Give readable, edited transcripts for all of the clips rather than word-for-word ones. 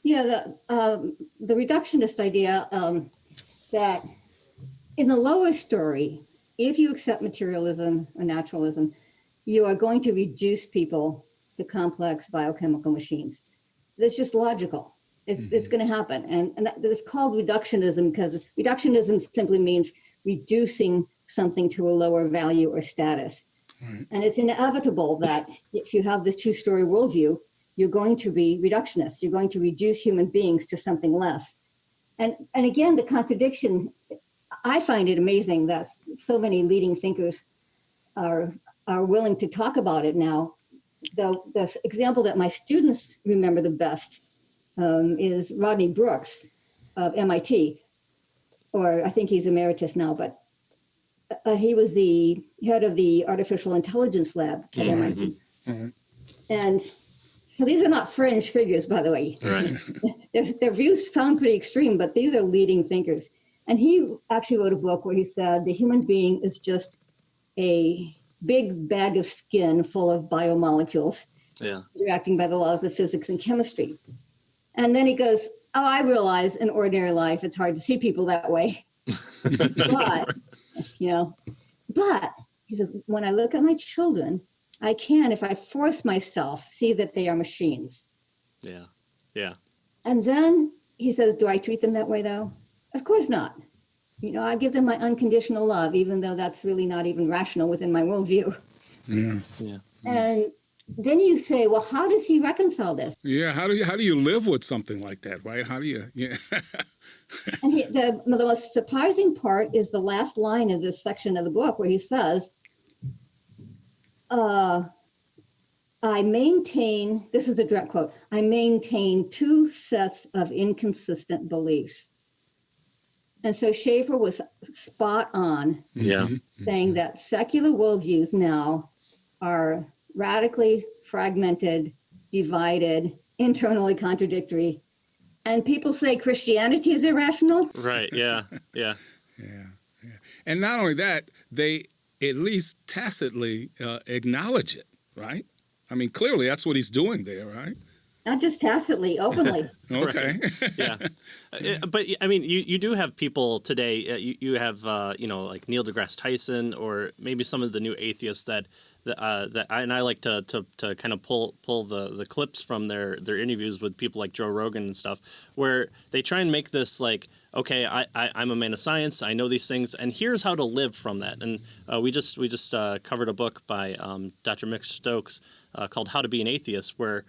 Yeah, the reductionist idea that in the lower story, if you accept materialism or naturalism, you are going to reduce people to complex biochemical machines. That's just logical. It's going to happen. And it's called reductionism because reductionism simply means reducing something to a lower value or status. Right. And it's inevitable that if you have this two-story worldview, you're going to be reductionist. You're going to reduce human beings to something less. And again, the contradiction, I find it amazing that so many leading thinkers are willing to talk about it now. The example that my students remember the best is Rodney Brooks of MIT, or I think he's emeritus now, but he was the head of the artificial intelligence lab at MIT. Mm-hmm. And so these are not fringe figures, by the way. Right. Their views sound pretty extreme, but these are leading thinkers. And he actually wrote a book where he said the human being is just a big bag of skin full of biomolecules reacting by the laws of physics and chemistry. And then he goes, oh, I realize in ordinary life it's hard to see people that way. But he says, when I look at my children, I can, if I force myself, see that they are machines. Yeah, yeah. And then he says, do I treat them that way, though? Of course not. I give them my unconditional love, even though that's really not even rational within my worldview. Yeah. Yeah. And then you say, well, how does he reconcile this? Yeah, how do you live with something like that, right? How do you, yeah. And the most surprising part is the last line of this section of the book where he says, I maintain, this is a direct quote, I maintain two sets of inconsistent beliefs. And so Schaeffer was spot on saying that secular worldviews now are radically fragmented, divided, internally contradictory. And people say Christianity is irrational. Right, yeah. Yeah. And not only that, they at least tacitly acknowledge it, right? I mean, clearly that's what he's doing there, right? Not just tacitly, openly. Okay. Yeah. But, I mean, you do have people today, you have, like Neil deGrasse Tyson or maybe some of the new atheists that I like to kind of pull the clips from their interviews with people like Joe Rogan and stuff, where they try and make this like, okay, I'm a man of science, I know these things, and here's how to live from that. And we just covered a book by Dr. Mick Stokes called How to Be an Atheist, where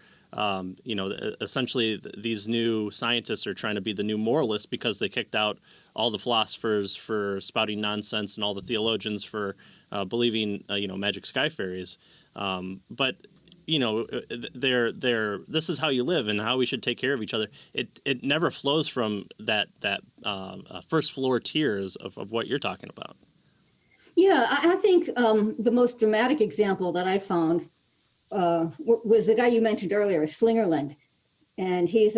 essentially these new scientists are trying to be the new moralists because they kicked out all the philosophers for spouting nonsense and all the theologians for believing, magic sky fairies. But this is how you live and how we should take care of each other. It never flows from that first floor tiers of what you're talking about. Yeah, I think the most dramatic example that I found was the guy you mentioned earlier, Slingerland. And he's,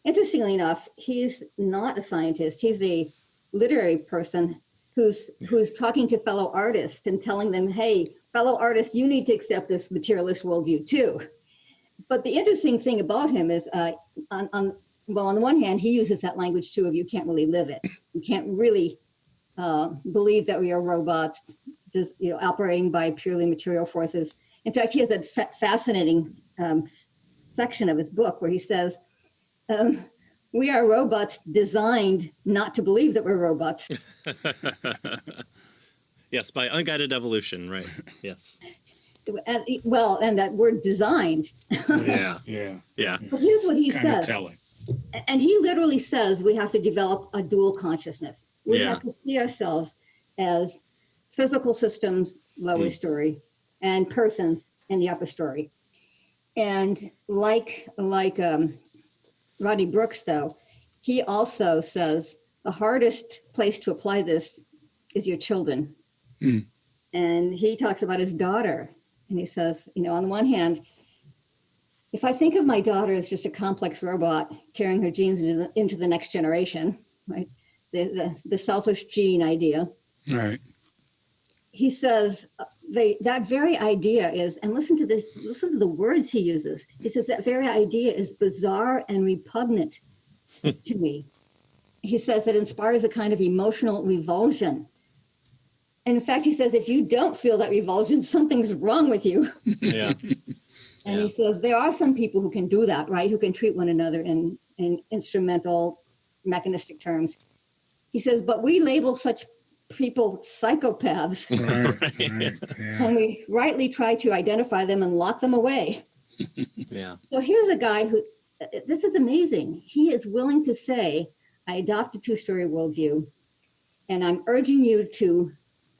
interestingly enough, he's not a scientist. He's a literary person who's talking to fellow artists and telling them, hey, fellow artists, you need to accept this materialist worldview too. But the interesting thing about him is, on the one hand, he uses that language too of you can't really live it. You can't really believe that we are robots, just, operating by purely material forces. In fact, he has a fascinating section of his book where he says, we are robots designed not to believe that we're robots. Yes, by unguided evolution, right? Yes. And that word designed. Yeah. But here's what he says. Telling. And he literally says we have to develop a dual consciousness. We have to see ourselves as physical systems, lower story, and persons in the upper story. And like Rodney Brooks, though, he also says the hardest place to apply this is your children. And he talks about his daughter. And he says, on the one hand, if I think of my daughter as just a complex robot carrying her genes into the next generation, right? The selfish gene idea. Right. He says, that very idea is, and listen to this, listen to the words he uses. He says that very idea is bizarre and repugnant to me. He says it inspires a kind of emotional revulsion. And in fact, he says, if you don't feel that revulsion, something's wrong with you. Yeah. And he says there are some people who can do that, right? Who can treat one another in instrumental, mechanistic terms. He says, but we label such people psychopaths. Right. Yeah. And we rightly try to identify them and lock them away. Yeah. So here's a guy who, this is amazing. He is willing to say, I adopt a two-story worldview, and I'm urging you to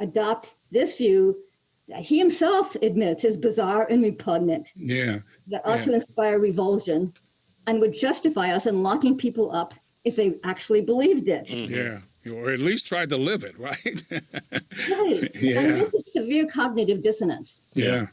adopt this view that he himself admits is bizarre and repugnant, Yeah. that ought to inspire revulsion and would justify us in locking people up if they actually believed it. Yeah. Or at least tried to live it, right? Right. Yeah. And this is severe cognitive dissonance. Yeah.